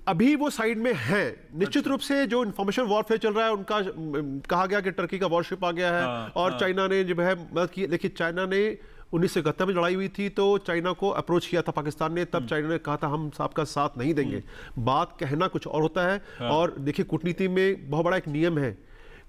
Speaker 4: अभी वो साइड में है निश्चित रूप से। जो इंफॉर्मेशन वॉरफेयर चल रहा है उनका कहा गया कि टर्की का वॉरशिप आ गया है और चाइना ने जो है मदद की। देखिए, चाइना ने 1971 में लड़ाई हुई थी तो चाइना को अप्रोच किया था पाकिस्तान ने, तब चाइना ने कहा था हम आपका साथ नहीं देंगे। बात कहना कुछ और होता है। और देखिए, कूटनीति में बहुत बड़ा एक नियम है,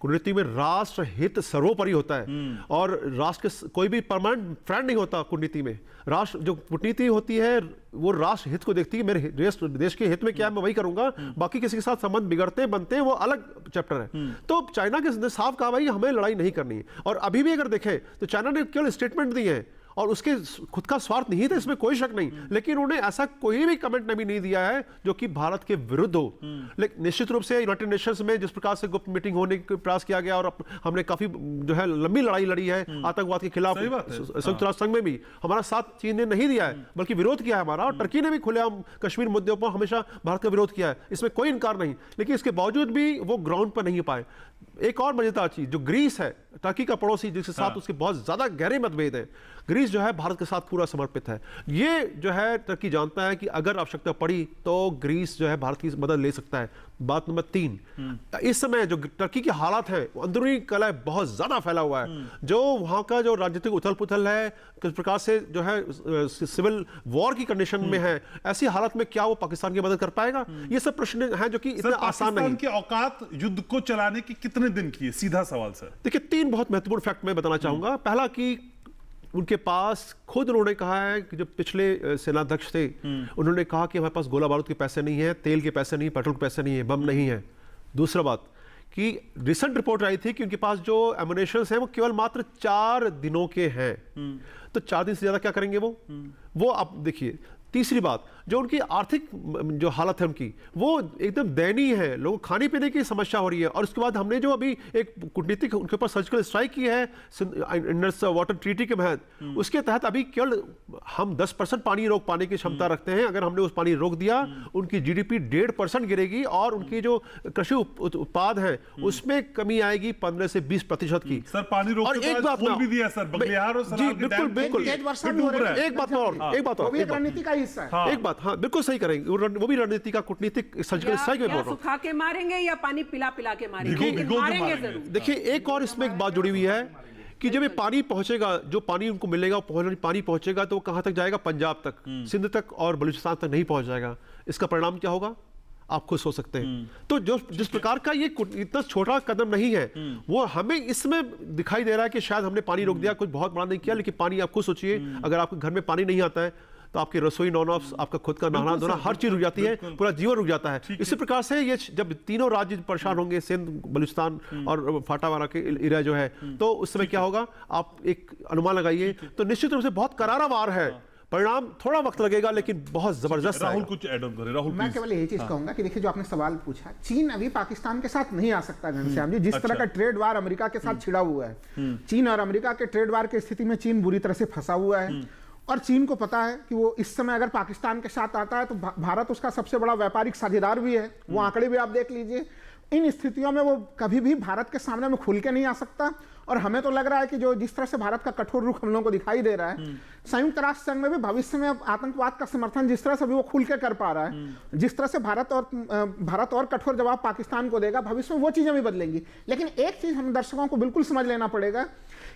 Speaker 4: कूटनीति में राष्ट्र हित सर्वोपरि होता है और राष्ट्र के कोई भी परमानेंट फ्रेंड नहीं होता कूटनीति में। राष्ट्र जो कूटनीति होती है वो राष्ट्र हित को देखती है, मेरे देश के हित में क्या है मैं वही करूंगा, बाकी किसी के साथ संबंध बिगड़ते बनते हैं वो अलग चैप्टर है। तो चाइना के साफ कहा भाई हमें लड़ाई नहीं करनी है। और अभी भी अगर देखें तो चाइना ने केवल स्टेटमेंट दी है और उसके खुद का स्वार्थ नहीं था, इसमें कोई शक नहीं, लेकिन उन्होंने ऐसा कोई भी कमेंट नहीं दिया है जो कि भारत के विरुद्ध हो। लेकिन निश्चित रूप से यूनाइटेड नेशंस में जिस प्रकार से गुप्त मीटिंग होने का प्रयास किया गया और हमने काफी जो है लंबी लड़ाई लड़ी है आतंकवाद के खिलाफ, संयुक्त राष्ट्र संघ में भी हमारा साथ चीन ने नहीं दिया है बल्कि विरोध किया है हमारा, और टर्की ने भी खुलेआम कश्मीर मुद्दे पर हमेशा भारत का विरोध किया है, इसमें कोई इनकार नहीं। लेकिन इसके बावजूद भी वो ग्राउंड पर नहीं पाए। एक और मजेदार चीज, जो ग्रीस है टर्की का पड़ोसी जिसके साथ उसके बहुत ज्यादा गहरे मतभेद हैं, ग्रीस जो है भारत के साथ पूरा समर्पित है। ये जो है टर्की जानता है कि अगर आवश्यकता पड़ी तो ग्रीस जो है भारत की मदद ले सकता है। बात नंबर 3, इस समय जो टर्की के हालात है अंदरूनी कलह बहुत ज्यादा फैला हुआ है। जो वहां का जो राजनीतिक उथल पुथल है, किस प्रकार से जो है सिविल वॉर की कंडीशन में है, ऐसी हालत में क्या वो पाकिस्तान की मदद कर पाएगा? ये सब प्रश्न हैं जो कि इतना आसान नहीं।
Speaker 2: की औकात युद्ध को चलाने की कितने दिन की है? सीधा सवाल सर।
Speaker 4: देखिए, 3 बहुत महत्वपूर्ण फैक्ट मैं बताना चाहूंगा। पहला कि उनके पास खुद उन्होंने कहा है कि जो पिछले सेनाध्यक्ष थे उन्होंने कहा कि हमारे पास गोला बारूद के पैसे नहीं है, तेल के पैसे नहीं, पेट्रोल के पैसे नहीं है, बम नहीं है। दूसरा बात कि रिसेंट रिपोर्ट आई थी कि उनके पास जो एमुनेशंस हैं वो केवल मात्र 4 दिनों के हैं। तो 4 दिन से ज्यादा क्या करेंगे वो आप देखिए। तीसरी बात, जो उनकी आर्थिक जो हालत है उनकी वो एकदम दयनीय है, लोगों को खाने पीने की समस्या हो रही है। और उसके बाद हमने जो अभी एक कूटनीतिक उनके ऊपर सर्जिकल स्ट्राइक की है इंडस वाटर ट्रीटी के तहत, उसके तहत अभी केवल हम 10% पानी रोक पाने की क्षमता रखते हैं। अगर हमने उस पानी रोक दिया उनकी जीडीपी 1.5% गिरेगी और उनकी जो कृषि उत्पाद है उसमें कमी आएगी 15 से 20% की।
Speaker 2: सर, पानी रोक
Speaker 4: और एक बात
Speaker 2: भी दिया सर, बगलियार और
Speaker 4: जी बिल्कुल बिल्कुल, एक बात और
Speaker 5: रणनीति का हिस्सा है।
Speaker 4: एक बात, हाँ बिल्कुल सही करेंगे, वो भी रणनीति का कूटनीतिक सर्जिकल स्ट्राइक में बोल रहा हूं।
Speaker 3: सुखा के मारेंगे या पानी पिला पिला के मारेंगे? मारेंगे जरूर।
Speaker 4: देखिए, एक और इसमें एक बात जुड़ी हुई है कि जब ये पानी पहुंचेगा, जो पानी उनको मिलेगा पानी पहुंचेगा तो वो कहां तक जाएगा? पंजाब तक, सिंध तक और बलूचिस्तान तक नहीं पहुंच जाएगा। इसका परिणाम क्या होगा आप खुद सोच सकते हैं। तो जो जिस प्रकार का ये इतना छोटा कदम नहीं है वो हमें इसमें दिखाई दे रहा है कि शायद हमने पानी रोक दिया, कुछ बहुत बड़ा नहीं किया, लेकिन पानी आप खुद सोचिए, अगर आपके घर में पानी नहीं आता है तो आपकी रसोई नॉन ऑफ, आपका खुद का नहाना धोना, हर चीज रुक जाती है, पूरा जीवन रुक जाता है। इसी प्रकार से ये जब तीनों राज्य परेशान होंगे, सिंध, बलूचिस्तान और फाटावारा के एरिया जो है, तो उस समय क्या होगा आप एक अनुमान लगाइए। तो निश्चित रूप से बहुत करारा वार है, परिणाम थोड़ा वक्त लगेगा लेकिन बहुत जबरदस्त।
Speaker 2: राहुल कुछ ऐड ऑन करे। राहुल,
Speaker 6: मैं केवल यही चीज कहूंगा कि देखिए, जो आपने सवाल पूछा, चीन अभी पाकिस्तान के साथ नहीं आ सकता घनश्याम जी। जिस तरह का ट्रेड वार अमेरिका के साथ छिड़ा हुआ है, चीन और अमेरिका के ट्रेड वार की स्थिति में चीन बुरी तरह से फंसा हुआ है और चीन को पता है कि वो इस समय अगर पाकिस्तान के साथ आता है तो भारत उसका सबसे बड़ा व्यापारिक साझेदार भी है। वो आंकड़े भी आप देख लीजिए। इन स्थितियों में वो कभी भी भारत के सामने में खुल के नहीं आ सकता। और हमें तो लग रहा है कि जो जिस तरह से भारत का कठोर रुख हम लोगों को दिखाई दे रहा है, संयुक्त राष्ट्र संघ में भी भविष्य में आतंकवाद का समर्थन जिस तरह से भी वो खुल के कर पा रहा है, जिस तरह से भारत और कठोर जवाब पाकिस्तान को देगा, भविष्य में वो चीजें भी बदलेंगी। लेकिन एक चीज हम दर्शकों को बिल्कुल समझ लेना पड़ेगा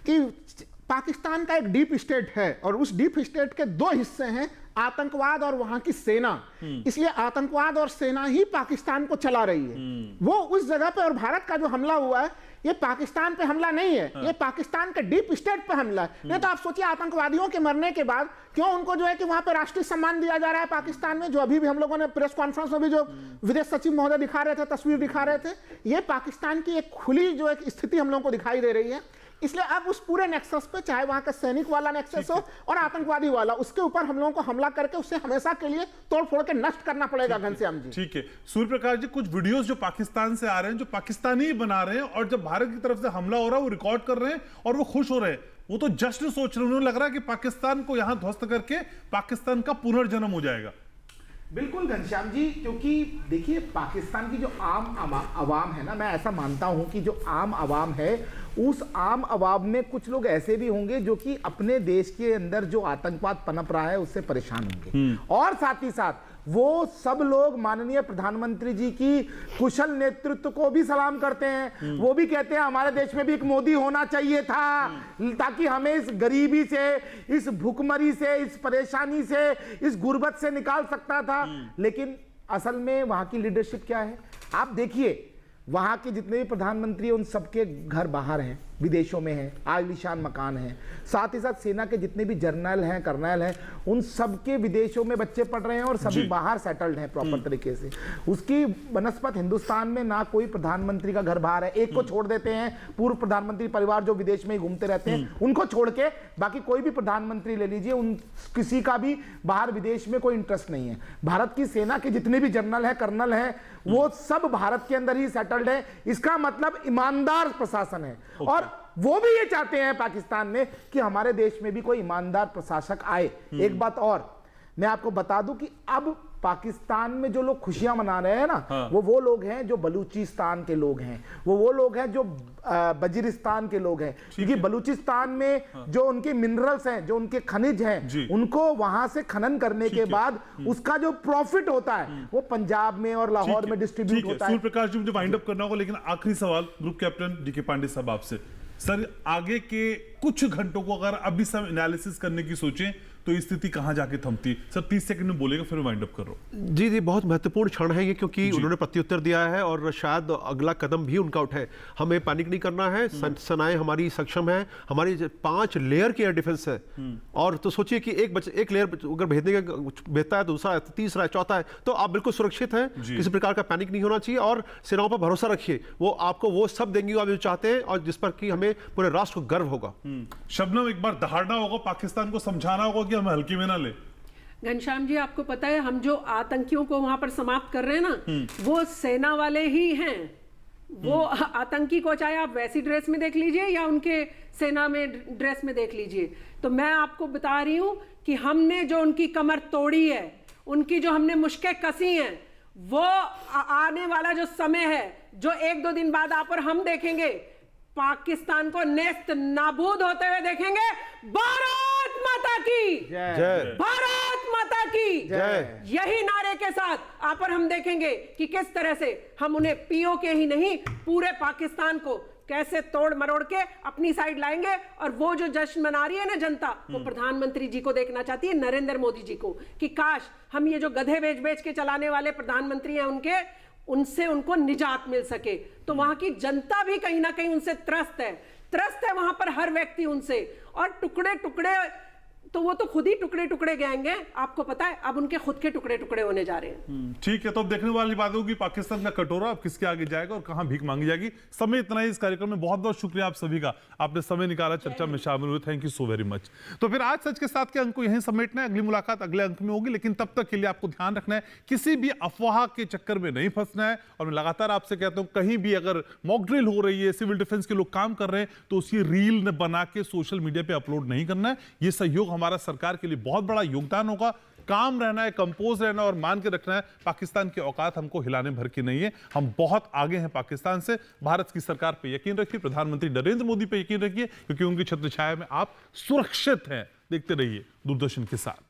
Speaker 6: कि पाकिस्तान का एक डीप स्टेट है और उस डीप स्टेट के 2 हिस्से हैं, आतंकवाद और वहां की सेना। इसलिए आतंकवाद और सेना ही पाकिस्तान को चला रही है। वो उस जगह पे, और भारत का जो हमला हुआ है ये पाकिस्तान पे हमला नहीं है, ये पाकिस्तान के डीप स्टेट पे हमला है। नहीं तो आप सोचिए, आतंकवादियों के मरने के बाद क्यों उनको जो है कि वहां पे राष्ट्रीय सम्मान दिया जा रहा है पाकिस्तान में, जो अभी भी हम लोगों ने प्रेस कॉन्फ्रेंस में भी जो विदेश सचिव महोदय दिखा रहे थे, तस्वीर दिखा रहे थे, ये पाकिस्तान की एक खुली जो एक स्थिति हम लोगों को दिखाई दे रही है इसलिए अब उस पूरे नेक्सस पे, चाहे वहां का सैनिक वाला नेक्सस हो और आतंकवादी वाला, उसके ऊपर हम लोगों को हमला करके उससे हमेशा के लिए तोड़ फोड़ के नष्ट करना पड़ेगा घनश्याम जी।
Speaker 2: ठीक है सूर्य प्रकाश जी, कुछ वीडियोस जो पाकिस्तान से आ रहे हैं, जो पाकिस्तानी ही बना रहे हैं, और जब भारत की तरफ से हमला हो रहा है वो रिकॉर्ड कर रहे हैं और वो खुश हो रहे हैं, वो तो जश्न सोच रहे हैं। उन्हें लग रहा है कि पाकिस्तान को यहां ध्वस्त करके पाकिस्तान का पुनर्जन्म हो जाएगा।
Speaker 5: बिल्कुल घनश्याम जी, क्योंकि देखिए पाकिस्तान की जो आम आवाम है ना, मैं ऐसा मानता हूं कि जो आम आवाम है, उस आम आवाम में कुछ लोग ऐसे भी होंगे जो कि अपने देश के अंदर जो आतंकवाद पनप रहा है उससे परेशान होंगे, और साथ ही साथ वो सब लोग माननीय प्रधानमंत्री जी की कुशल नेतृत्व को भी सलाम करते हैं। वो भी कहते हैं हमारे देश में भी एक मोदी होना चाहिए था, ताकि हमें इस गरीबी से, इस भूखमरी से, इस परेशानी से, इस गुर्बत से निकाल सकता था। लेकिन असल में वहां की लीडरशिप क्या है, आप देखिए वहां के जितने भी प्रधानमंत्री हैं उन सबके घर बाहर हैं, विदेशों में हैं, आलीशान मकान हैं। साथ ही साथ सेना के जितने भी जर्नल हैं, कर्नल हैं, उन सबके विदेशों में बच्चे पढ़ रहे हैं और सभी बाहर सेटल्ड हैं प्रॉपर तरीके से। उसकी बनस्पत हिंदुस्तान में ना कोई प्रधानमंत्री का घर बाहर है, एक को छोड़ देते हैं, पूर्व प्रधानमंत्री परिवार जो विदेश में ही घूमते रहते हैं, उनको छोड़ के बाकी कोई भी प्रधानमंत्री ले लीजिए, उन किसी का भी बाहर विदेश में कोई इंटरेस्ट नहीं है। भारत की सेना के जितने भी जनरल हैं, कर्नल हैं, वो सब भारत के अंदर ही सेटल्ड है। इसका मतलब ईमानदार प्रशासन है, और वो भी ये चाहते हैं पाकिस्तान में कि हमारे देश में भी कोई ईमानदार प्रशासक आए। एक बात और मैं आपको बता दूं कि अब पाकिस्तान में जो लोग खुशियां मना रहे हैं ना, वो लोग हैं जो बलूचिस्तान के लोग हैं, वो लोग हैं जो वजीरिस्तान के लोग हैं, क्योंकि बलूचिस्तान में जो उनके मिनरल्स हैं, जो उनके खनिज हैं, उनको वहां से खनन करने के बाद उसका जो प्रॉफिट होता है वो पंजाब में और लाहौर में डिस्ट्रीब्यूट होता है।
Speaker 2: सूर्य प्रकाश जी, मुझे वाइंड अप करना होगा, लेकिन आखिरी सवाल ग्रुप कैप्टन डीके पांडे साहब आपसे। सर, आगे के कुछ घंटों को अगर अभी सब एनालिसिस करने की सोचें तो स्थिति कहां जाके थमती? सर 30 सेकंड में बोलेगा, फिर वाइंड अप कर रहा हूं।
Speaker 4: जी जी, बहुत महत्वपूर्ण क्षण है ये, क्योंकि उन्होंने प्रत्युत्तर दिया है और शायद अगला कदम भी उनका उठाए। हमें पैनिक नहीं करना है, सेनाएं हमारी सक्षम है, हमारी 5 लेयर की एयर डिफेंस है। और तो सोचिए कि एक लेयर अगर भेजने का भेजता है, दूसरा है, तीसरा है, चौथा है, तो आप बिल्कुल सुरक्षित हैं, किसी प्रकार का पैनिक नहीं होना चाहिए। और सेनाओं पर भरोसा रखिए, वो आपको वो सब देंगी आप जो चाहते हैं, और जिस पर कि हमें पूरे राष्ट्र को गर्व होगा।
Speaker 2: शबनम, एक बार दहाड़ना होगा, पाकिस्तान को समझाना होगा कि हमें हल्के में ना ले।
Speaker 3: घनश्याम जी, आपको पता है हम जो आतंकियों को वहां पर समाप्त कर रहे हैं ना, वो सेना वाले ही हैं। वो आतंकी को चाहे आप वैसी ड्रेस में देख लीजिए या उनके सेना में ड्रेस में देख लीजिए, तो मैं आपको बता रही हूं कि हमने जो उनकी कमर तोड़ी है, उनकी जो हमने मुश्कें कसी हैं, वो आने वाला जो समय है, जो 1-2 दिन बाद आप और हम देखेंगे, पाकिस्तान को नेस्त नाबूद होते हुए देखेंगे। भारत माता की
Speaker 4: जय,
Speaker 3: भारत माता की
Speaker 4: जय।
Speaker 3: यही नारे के साथ आप और हम देखेंगे कि किस तरह से हम उन्हें पीओके ही नहीं, पूरे पाकिस्तान को कैसे तोड़ मरोड़ के अपनी साइड लाएंगे। और वो जो जश्न मना रही है ना जनता, वो प्रधानमंत्री जी को देखना चाहती है, नरेंद्र मोदी जी को, कि काश हम ये जो गधे बेच बेच के चलाने वाले प्रधानमंत्री हैं उनसे उनको निजात मिल सके। तो वहां की जनता भी कहीं ना कहीं उनसे त्रस्त है वहां पर हर व्यक्ति उनसे, और टुकड़े टुकड़े तो वो तो खुद ही टुकड़े टुकड़े गएंगे, आपको पता है, अब उनके खुद के टुकड़े टुकड़े होने जा रहे हैं।
Speaker 2: ठीक है, तो अब देखने वाली बात होगी पाकिस्तान का कटोरा अब किसके आगे जाएगा और कहां भीख मांगी जाएगी। समय इतना ही इस कार्यक्रम में। बहुत बहुत शुक्रिया आप सभी का, आपने समय निकाला, चर्चा में शामिल हुए। Thank you so very much. तो फिर आज सच के साथ के अंक को यहीं समेटना है, अगली मुलाकात अगले अंक में होगी, लेकिन तब तक के लिए आपको ध्यान रखना है, किसी भी अफवाह के चक्कर में नहीं फंसना है। और मैं लगातार आपसे कहता हूं, कहीं भी अगर मॉक ड्रिल हो रही है, सिविल डिफेंस के लोग काम कर रहे हैं, तो उसकी रील बना के सोशल मीडिया पे अपलोड नहीं करना है। ये सहयोग हमारा सरकार के लिए बहुत बड़ा योगदान होगा। काम रहना है, कंपोज रहना और मान के रखना है, पाकिस्तान की औकात हमको हिलाने भर की नहीं है। हम बहुत आगे हैं पाकिस्तान से। भारत की सरकार पे यकीन रखिए, प्रधानमंत्री नरेंद्र मोदी पे यकीन रखिए, क्योंकि उनकी छत्र छाया में आप सुरक्षित हैं। देखते रहिए दूरदर्शन के साथ।